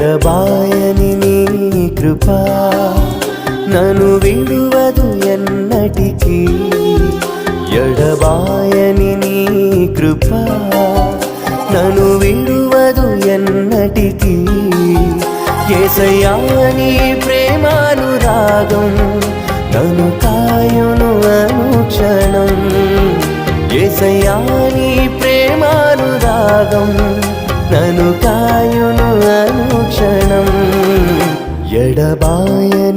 ఎడబాయని నీ కృప నన్ను విడువదు ఎన్నటికీ ఎడబాయని నీ కృప నన్ను విడువదు ఎన్నటికీ యేసయ్యా నీ ప్రేమానురాగం నన్ను కాయును అనుక్షణం యేసయ్యా నీ ప్రేమానురాగం నన్ను కాయును అనుక్షణం ఎడబాయని